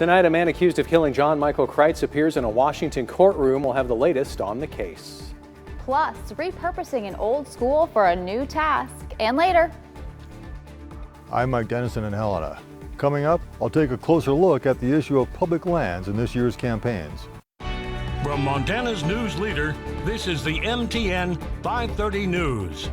Tonight, a man accused of killing John Michael Kreitz appears in a Washington courtroom. We'll have the latest on the case. Plus, repurposing an old school for a new task. And later. I'm Mike Dennison in Helena. Coming up, I'll take a closer look at the issue of public lands in this year's campaigns. From Montana's news leader, this is the MTN 530 News.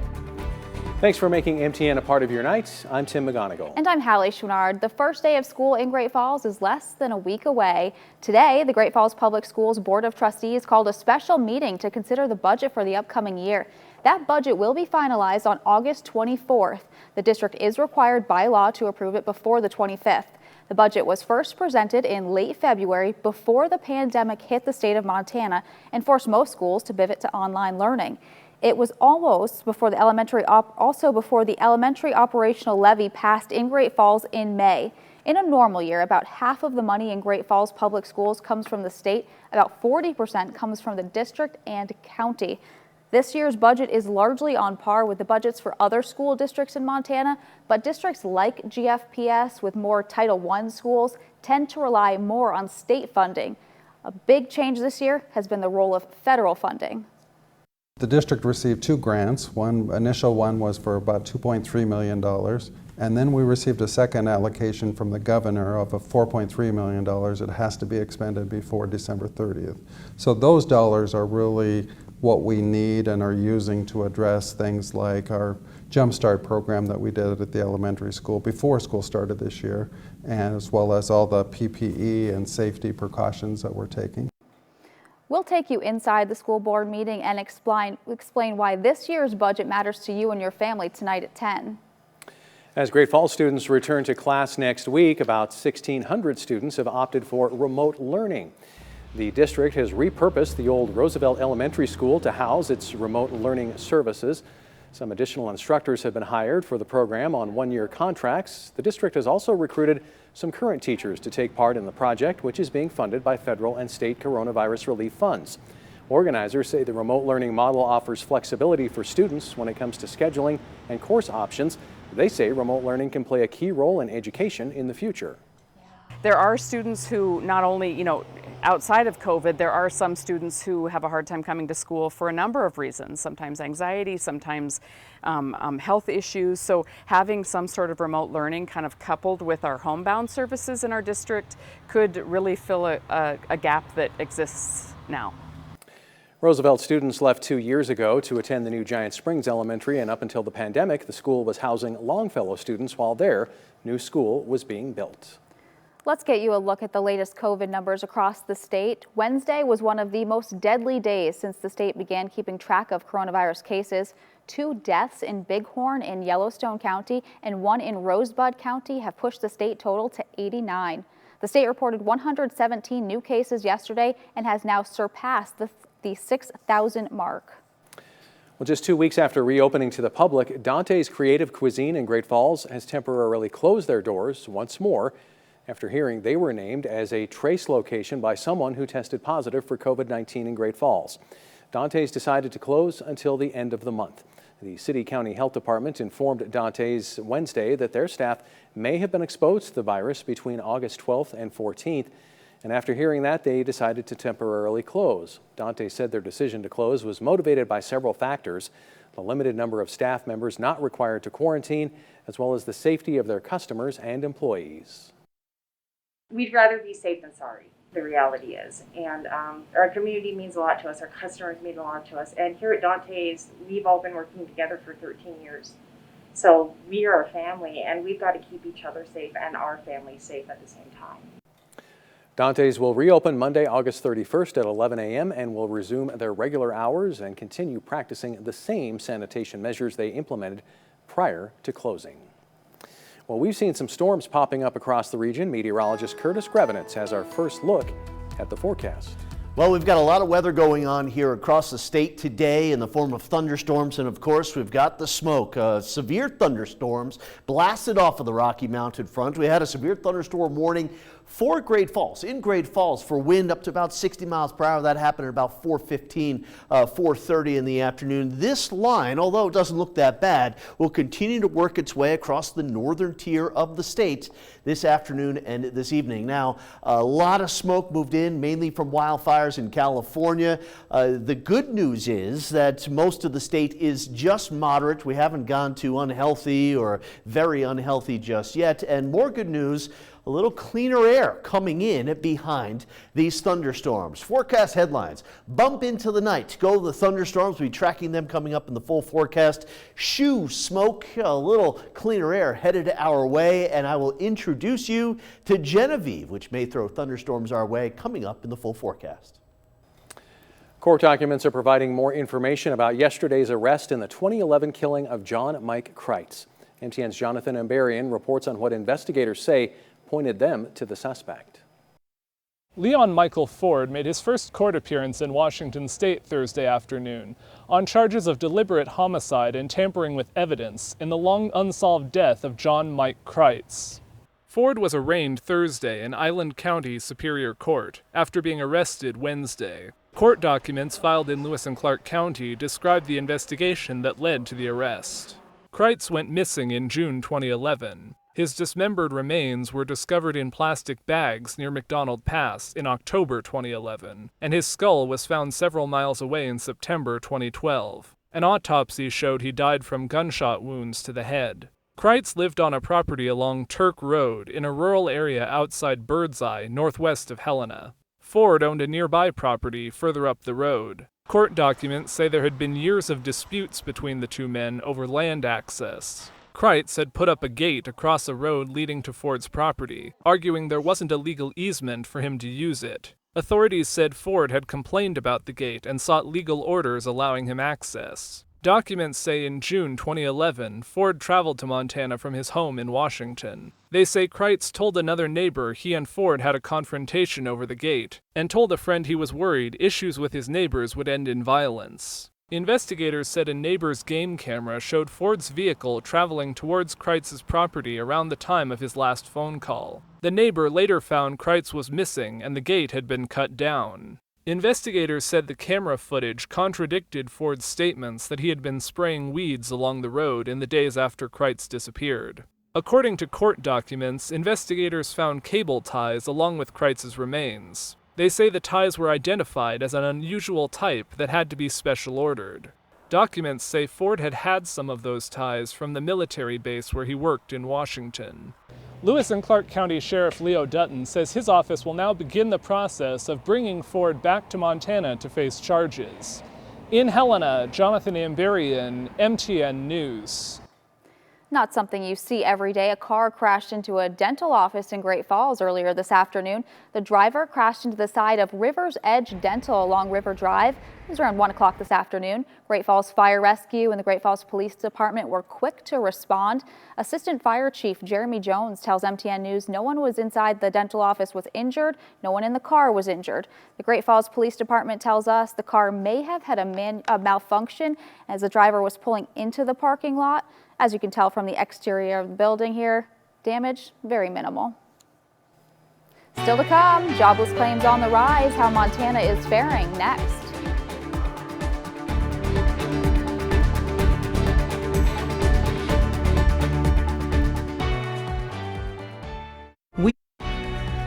Thanks for making MTN a part of your night. I'm Tim McGonigal. And I'm Hallie Schunard. The first day of school in Great Falls is less than a week away. Today, the Great Falls Public Schools Board of Trustees called a special meeting to consider the budget for the upcoming year. That budget will be finalized on August 24th. The district is required by law to approve it before the 25th. The budget was first presented in late February before the pandemic hit the state of Montana and forced most schools to pivot to online learning. It was almost before the elementary operational levy passed in Great Falls in May. In a normal year, about half of the money in Great Falls public schools comes from the state. About 40% comes from the district and county. This year's budget is largely on par with the budgets for other school districts in Montana, but districts like GFPS with more Title I schools tend to rely more on state funding. A big change this year has been the role of federal funding. The district received two grants. One initial one was for about $2.3 million, and then we received a second allocation from the governor of $4.3 million. It has to be expended before December 30th. So those dollars are really what we need and are using to address things like our Jumpstart program that we did at the elementary school before school started this year, and as well as all the PPE and safety precautions that we're taking. We'll take you inside the school board meeting and explain why this year's budget matters to you and your family tonight at 10. As Great Falls students return to class next week, about 1,600 students have opted for remote learning. The district has repurposed the old Roosevelt Elementary School to house its remote learning services. Some additional instructors have been hired for the program on one-year contracts. The district has also recruited some current teachers to take part in the project, which is being funded by federal and state coronavirus relief funds. Organizers say the remote learning model offers flexibility for students when it comes to scheduling and course options. They say remote learning can play a key role in education in the future. There are students who not only, outside of COVID, there are some students who have a hard time coming to school for a number of reasons, sometimes anxiety, sometimes health issues. So having some sort of remote learning kind of coupled with our homebound services in our district could really fill a gap that exists now. Roosevelt students left 2 years ago to attend the new Giant Springs Elementary, and up until the pandemic, the school was housing Longfellow students while their new school was being built. Let's get you a look at the latest COVID numbers across the state. Wednesday was one of the most deadly days since the state began keeping track of coronavirus cases. 2 deaths in Bighorn in Yellowstone County and 1 in Rosebud County have pushed the state total to 89. The state reported 117 new cases yesterday and has now surpassed the 6,000 mark. Well, just 2 weeks after reopening to the public, Dante's Creative Cuisine in Great Falls has temporarily closed their doors once more after hearing they were named as a trace location by someone who tested positive for COVID-19 in Great Falls. Dante's decided to close until the end of the month. The City County Health Department informed Dante's Wednesday that their staff may have been exposed to the virus between August 12th and 14th. And after hearing that, they decided to temporarily close. Dante said their decision to close was motivated by several factors: the limited number of staff members not required to quarantine, as well as the safety of their customers and employees. We'd rather be safe than sorry, the reality is. And our community means a lot to us. Our customers mean a lot to us. And here at Dante's, we've all been working together for 13 years. So we are a family, and we've got to keep each other safe and our family safe at the same time. Dante's will reopen Monday, August 31st at 11 a.m. and will resume their regular hours and continue practicing the same sanitation measures they implemented prior to closing. Well, we've seen some storms popping up across the region. Meteorologist Curtis Grevenitz has our first look at the forecast. Well, we've got a lot of weather going on here across the state today in the form of thunderstorms, and of course we've got the smoke. Severe thunderstorms blasted off of the Rocky Mountain front. We had a severe thunderstorm warning for Great Falls, in Great Falls, for wind up to about 60 miles per hour. That happened at about 4:15, 4:30 in the afternoon. This line, although it doesn't look that bad, will continue to work its way across the northern tier of the state this afternoon and this evening. Now, a lot of smoke moved in, mainly from wildfires in California. The good news is that most of the state is just moderate. We haven't gone to unhealthy or very unhealthy just yet. And more good news, a little cleaner air coming in behind these thunderstorms. Forecast headlines: bump into the night. Go to the thunderstorms. We'll be tracking them coming up in the full forecast. Shoo, smoke, a little cleaner air headed our way. And I will introduce you to Genevieve, which may throw thunderstorms our way, coming up in the full forecast. Court documents are providing more information about yesterday's arrest in the 2011 killing of John Mike Kreitz. MTN's Jonathan Ambarian reports on what investigators say pointed them to the suspect. Leon Michael Ford made his first court appearance in Washington State Thursday afternoon on charges of deliberate homicide and tampering with evidence in the long unsolved death of John Mike Kreitz. Ford was arraigned Thursday in Island County Superior Court after being arrested Wednesday. Court documents filed in Lewis and Clark County describe the investigation that led to the arrest. Kreitz went missing in June 2011. His dismembered remains were discovered in plastic bags near McDonald Pass in October 2011, and his skull was found several miles away in September 2012. An autopsy showed he died from gunshot wounds to the head. Kreitz lived on a property along Turk Road in a rural area outside Birdseye, northwest of Helena. Ford owned a nearby property further up the road. Court documents say there had been years of disputes between the two men over land access. Kreitz had put up a gate across a road leading to Ford's property, arguing there wasn't a legal easement for him to use it. Authorities said Ford had complained about the gate and sought legal orders allowing him access. Documents say in June 2011, Ford traveled to Montana from his home in Washington. They say Kreitz told another neighbor he and Ford had a confrontation over the gate, and told a friend he was worried issues with his neighbors would end in violence. Investigators said a neighbor's game camera showed Ford's vehicle traveling towards Kreitz's property around the time of his last phone call. The neighbor later found Kreitz was missing and the gate had been cut down. Investigators said the camera footage contradicted Ford's statements that he had been spraying weeds along the road in the days after Kreitz disappeared. According to court documents, investigators found cable ties along with Kreitz's remains. They say the ties were identified as an unusual type that had to be special ordered. Documents say Ford had had some of those ties from the military base where he worked in Washington. Lewis and Clark County Sheriff Leo Dutton says his office will now begin the process of bringing Ford back to Montana to face charges. In Helena, Jonathan Ambarian, MTN News. Not something you see every day. A car crashed into a dental office in Great Falls earlier this afternoon. The driver crashed into the side of River's Edge Dental along River Drive. It was around 1 o'clock this afternoon. Great Falls Fire Rescue and the Great Falls Police Department were quick to respond. Assistant Fire Chief Jeremy Jones tells MTN News no one was inside the dental office was injured. No one in the car was injured. The Great Falls Police Department tells us the car may have had a malfunction as the driver was pulling into the parking lot. As you can tell from the exterior of the building here, damage very minimal. Still to come, jobless claims on the rise, how Montana is faring next.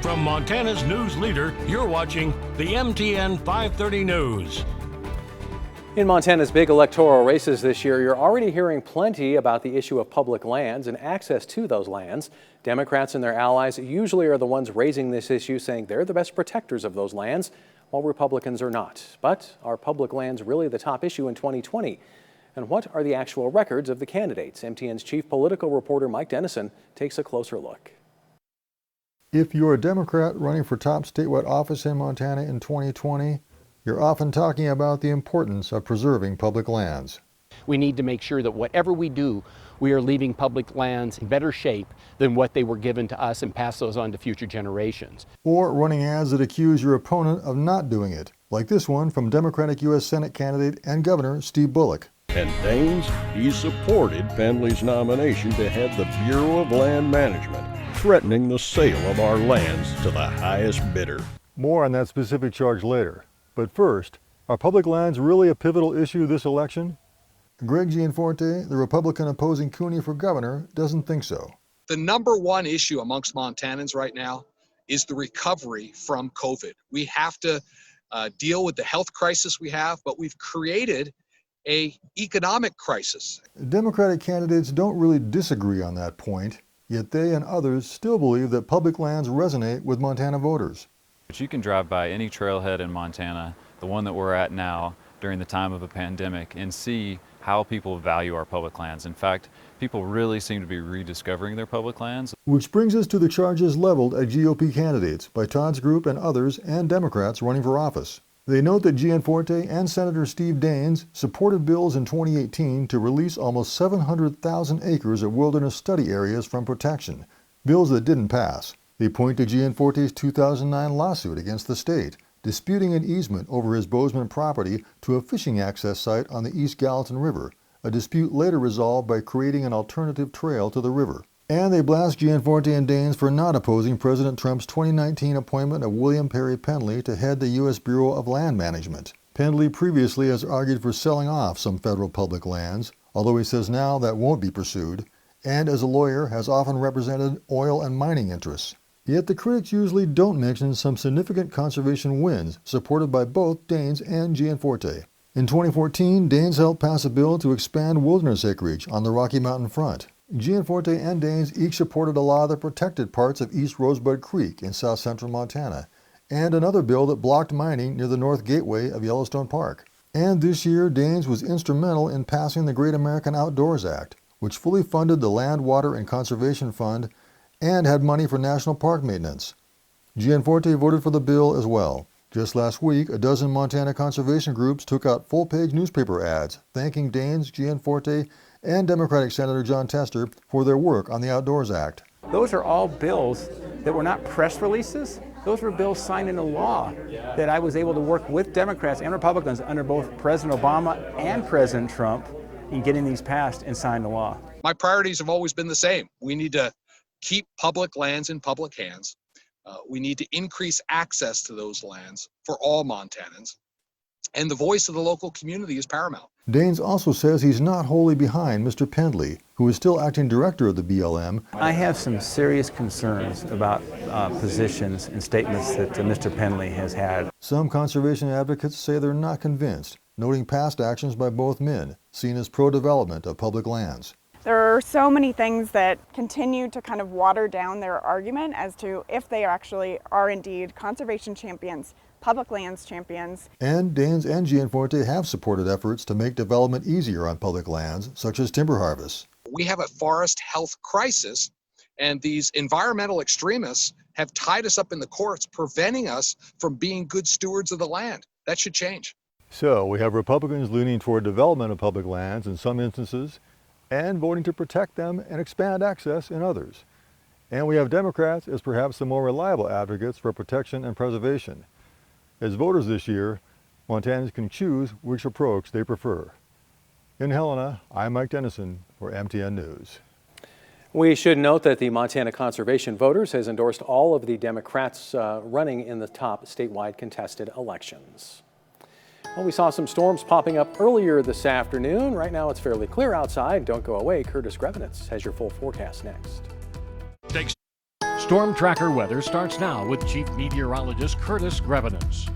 From Montana's news leader, you're watching the MTN 530 News. In Montana's big electoral races this year, you're already hearing plenty about the issue of public lands and access to those lands. Democrats and their allies usually are the ones raising this issue, saying they're the best protectors of those lands, while Republicans are not. But are public lands really the top issue in 2020? And what are the actual records of the candidates? MTN's chief political reporter Mike Dennison takes a closer look. If you're a Democrat running for top statewide office in Montana in 2020, you're often talking about the importance of preserving public lands. We need to make sure that whatever we do, we are leaving public lands in better shape than what they were given to us and pass those on to future generations. Or running ads that accuse your opponent of not doing it, like this one from Democratic U.S. Senate candidate and Governor Steve Bullock. And Daines, he supported Pendley's nomination to head the Bureau of Land Management, threatening the sale of our lands to the highest bidder. More on that specific charge later. But first, are public lands really a pivotal issue this election? Greg Gianforte, the Republican opposing Cooney for governor, doesn't think so. The number one issue amongst Montanans right now is the recovery from COVID. We have to deal with the health crisis we have, but we've created an economic crisis. Democratic candidates don't really disagree on that point, yet they and others still believe that public lands resonate with Montana voters. But you can drive by any trailhead in Montana, the one that we're at now, during the time of a pandemic, and see how people value our public lands. In fact, people really seem to be rediscovering their public lands. Which brings us to the charges leveled at GOP candidates by Todd's group and others and Democrats running for office. They note that Gianforte and Senator Steve Daines supported bills in 2018 to release almost 700,000 acres of wilderness study areas from protection, bills that didn't pass. They point to Gianforte's 2009 lawsuit against the state, disputing an easement over his Bozeman property to a fishing access site on the East Gallatin River, a dispute later resolved by creating an alternative trail to the river. And they blast Gianforte and Daines for not opposing President Trump's 2019 appointment of William Perry Pendley to head the U.S. Bureau of Land Management. Pendley previously has argued for selling off some federal public lands, although he says now that won't be pursued, and as a lawyer has often represented oil and mining interests. Yet the critics usually don't mention some significant conservation wins supported by both Daines and Gianforte. In 2014, Daines helped pass a bill to expand wilderness acreage on the Rocky Mountain front. Gianforte and Daines each supported a law that protected parts of East Rosebud Creek in south central Montana, and another bill that blocked mining near the North Gateway of Yellowstone Park. And this year, Daines was instrumental in passing the Great American Outdoors Act, which fully funded the Land, Water, and Conservation Fund and had money for national park maintenance. Gianforte voted for the bill as well. Just last week, a dozen Montana conservation groups took out full-page newspaper ads thanking Daines, Gianforte, and Democratic Senator John Tester for their work on the Outdoors Act. Those are all bills that were not press releases. Those were bills signed into law that I was able to work with Democrats and Republicans under both President Obama and President Trump in getting these passed and signed into law. My priorities have always been the same. We need to keep public lands in public hands. We need to increase access to those lands for all Montanans. And the voice of the local community is paramount. Daines also says he's not wholly behind Mr. Pendley, who is still acting director of the BLM. I have some serious concerns about positions and statements that Mr. Pendley has had. Some conservation advocates say they're not convinced, noting past actions by both men, seen as pro-development of public lands. There are so many things that continue to kind of water down their argument as to if they actually are indeed conservation champions, public lands champions. And Daines and Gianforte have supported efforts to make development easier on public lands, such as timber harvest. We have a forest health crisis, and these environmental extremists have tied us up in the courts, preventing us from being good stewards of the land. That should change. So we have Republicans leaning toward development of public lands in some instances, and voting to protect them and expand access in others. And we have Democrats as perhaps the more reliable advocates for protection and preservation. As voters this year, Montanans can choose which approach they prefer. In Helena, I'm Mike Dennison for MTN News. We should note that the Montana Conservation Voters has endorsed all of the Democrats running in the top statewide contested elections. Well, we saw some storms popping up earlier this afternoon. Right now it's fairly clear outside. Don't go away. Curtis Grevenitz has your full forecast next. Storm Tracker weather starts now with Chief Meteorologist Curtis Grevenitz.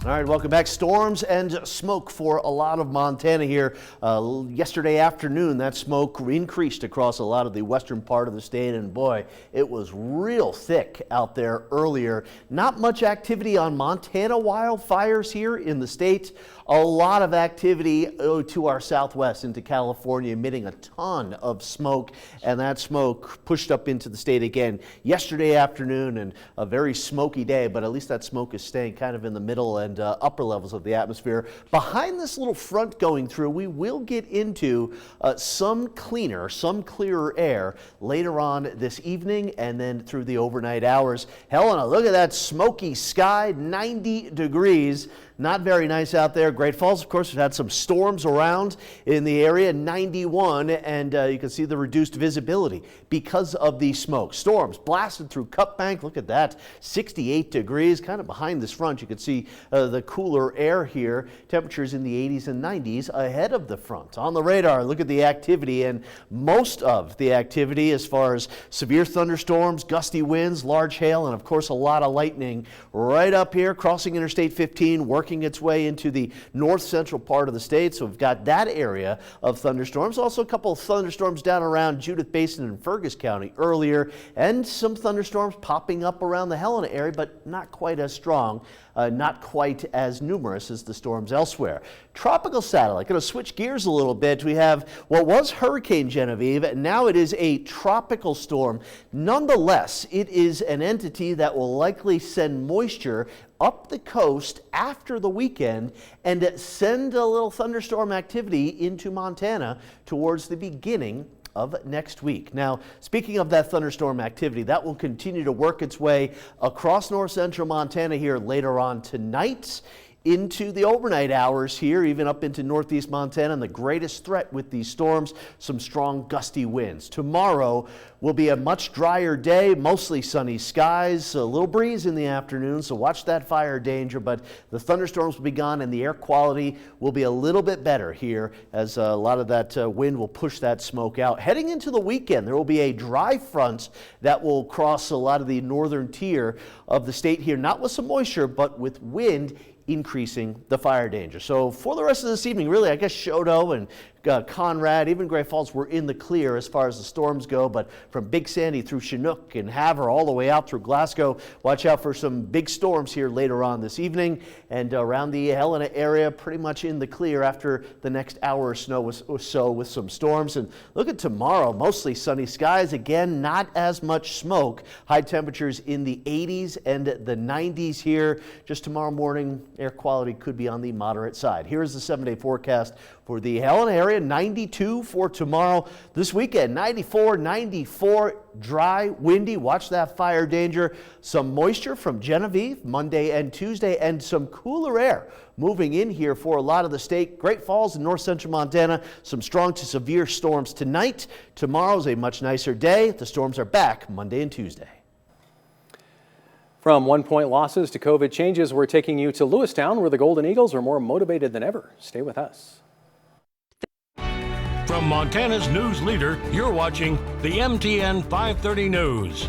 All right, welcome back. Storms and smoke for a lot of Montana here. Yesterday afternoon, that smoke increased across a lot of the western part of the state, and boy, it was real thick out there earlier. Not much activity on Montana wildfires here in the state. A lot of activity to our southwest into California, emitting a ton of smoke, and that smoke pushed up into the state again yesterday afternoon, and a very smoky day, but at least that smoke is staying kind of in the middle and upper levels of the atmosphere. Behind this little front going through, we will get into some clearer air later on this evening and then through the overnight hours. Helena, look at that smoky sky, 90 degrees. Not very nice out there. Great Falls, of course, we've had some storms around in the area, 91, and you can see the reduced visibility because of the smoke. Storms blasted through Cup Bank. Look at that, 68 degrees. Kind of behind this front, you can see the cooler air here. Temperatures in the 80s and 90s ahead of the front. On the radar, look at the activity, and most of the activity as far as severe thunderstorms, gusty winds, large hail, and of course a lot of lightning right up here crossing Interstate 15, working its way into the north central part of the state. So we've got that area of thunderstorms. Also a couple of thunderstorms down around Judith Basin and Fergus County earlier, and some thunderstorms popping up around the Helena area, but not quite as strong, not quite as numerous as the storms elsewhere. Tropical satellite, going to switch gears a little bit. We have what was Hurricane Genevieve, and now it is a tropical storm. Nonetheless, it is an entity that will likely send moisture up the coast after the weekend and send a little thunderstorm activity into Montana towards the beginning of next week. Now, speaking of that thunderstorm activity, that will continue to work its way across north central Montana here later on tonight, into the overnight hours here, even up into northeast Montana. And the greatest threat with these storms, some strong gusty winds. Tomorrow will be a much drier day, mostly sunny skies, a little breeze in the afternoon, so watch that fire danger, but the thunderstorms will be gone and the air quality will be a little bit better here as a lot of that wind will push that smoke out. Heading into the weekend, there will be a dry front that will cross a lot of the northern tier of the state here, not with some moisture, but with wind increasing the fire danger. So for the rest of this evening, really, I guess Choteau and Conrad, even Great Falls were in the clear as far as the storms go, but from Big Sandy through Chinook and Havre all the way out through Glasgow, watch out for some big storms here later on this evening, and around the Helena area pretty much in the clear after the next hour or so with some storms. And look at tomorrow, mostly sunny skies, again not as much smoke, high temperatures in the 80s and the 90s here. Just tomorrow morning, air quality could be on the moderate side. Here's the 7-day forecast for the Helena area, 92 for tomorrow. This weekend, 94, 94, dry, windy. Watch that fire danger. Some moisture from Genevieve Monday and Tuesday, and some cooler air moving in here for a lot of the state. Great Falls and north central Montana, some strong to severe storms tonight. Tomorrow's a much nicer day. The storms are back Monday and Tuesday. From 1-point losses to COVID changes, we're taking you to Lewistown, where the Golden Eagles are more motivated than ever. Stay with us. From Montana's news leader, you're watching the MTN 530 News.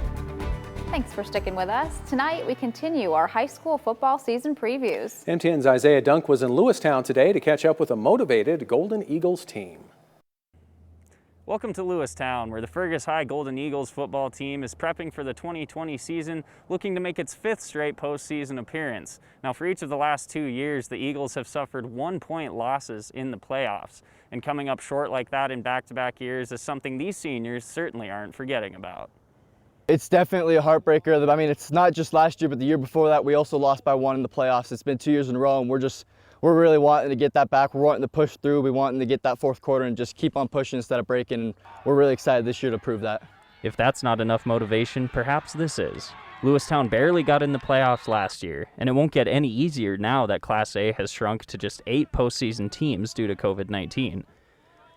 Thanks for sticking with us. Tonight, we continue our high school football season previews. MTN's Isaiah Dunk was in Lewistown today to catch up with a motivated Golden Eagles team. Welcome to Lewistown, where the Fergus High Golden Eagles football team is prepping for the 2020 season, looking to make its 5th straight postseason appearance. Now, for each of the last 2 years, the Eagles have suffered 1-point losses in the playoffs, and coming up short like that in back-to-back years is something these seniors certainly aren't forgetting about. It's definitely a heartbreaker. I mean, it's not just last year, but the year before that, we also lost by 1 in the playoffs. It's been 2 years in a row, and we're really wanting to get that back. We're wanting to push through. We're wanting to get that fourth quarter and just keep on pushing instead of breaking. And we're really excited this year to prove that. If that's not enough motivation, perhaps this is. Lewistown barely got in the playoffs last year, and it won't get any easier now that Class A has shrunk to just 8 postseason teams due to COVID-19.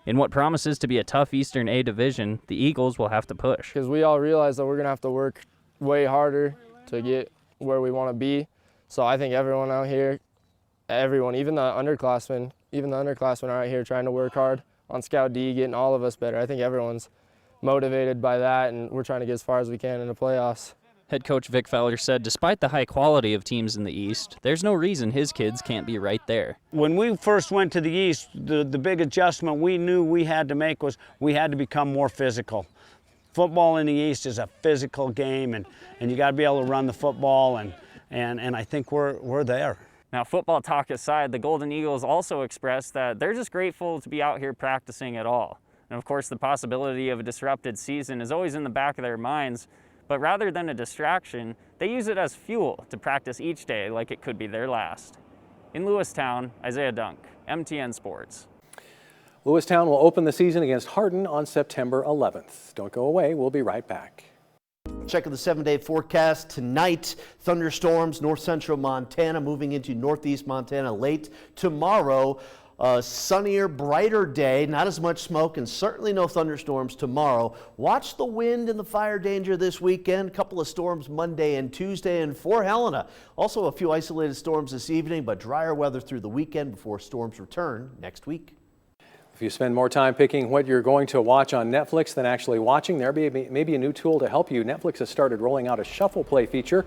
In what promises to be a tough Eastern A division, the Eagles will have to push. Because we all realize that we're going to have to work way harder to get where we want to be. So I think everyone out here, even the underclassmen are out here trying to work hard on Scout D, getting all of us better. I think everyone's motivated by that, and we're trying to get as far as we can in the playoffs. Head coach Vic Fowler said despite the high quality of teams in the East, there's no reason his kids can't be right there. When we first went to the East, the big adjustment we knew we had to make was we had to become more physical. Football in the East is a physical game, and you got to be able to run the football, and I think we're there. Now, football talk aside, the Golden Eagles also expressed that they're just grateful to be out here practicing at all. And of course, the possibility of a disrupted season is always in the back of their minds, but rather than a distraction, they use it as fuel to practice each day like it could be their last. In Lewistown, Isaiah Dunk, MTN Sports. Lewistown will open the season against Hardin on September 11th. Don't go away, we'll be right back. Checking the 7-day forecast tonight. Thunderstorms, north central Montana, moving into northeast Montana late tomorrow. A sunnier, brighter day, not as much smoke, and certainly no thunderstorms tomorrow. Watch the wind and the fire danger this weekend. A couple of storms Monday and Tuesday, and for Helena, also a few isolated storms this evening, but drier weather through the weekend before storms return next week. If you spend more time picking what you're going to watch on Netflix than actually watching, there may be a new tool to help you. Netflix has started rolling out a shuffle play feature.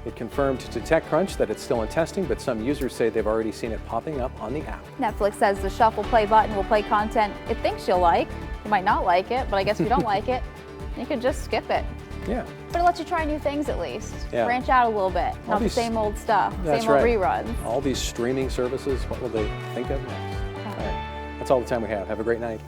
It confirmed to TechCrunch that it's still in testing, but some users say they've already seen it popping up on the app. Netflix says the shuffle play button will play content it thinks you'll like. You might not like it, but I guess if you don't like it, you could just skip it. Yeah. But it lets you try new things at least. Yeah. Branch out a little bit. Not the same old stuff, same old reruns. All these streaming services, what will they think of next? All right. That's all the time we have. Have a great night.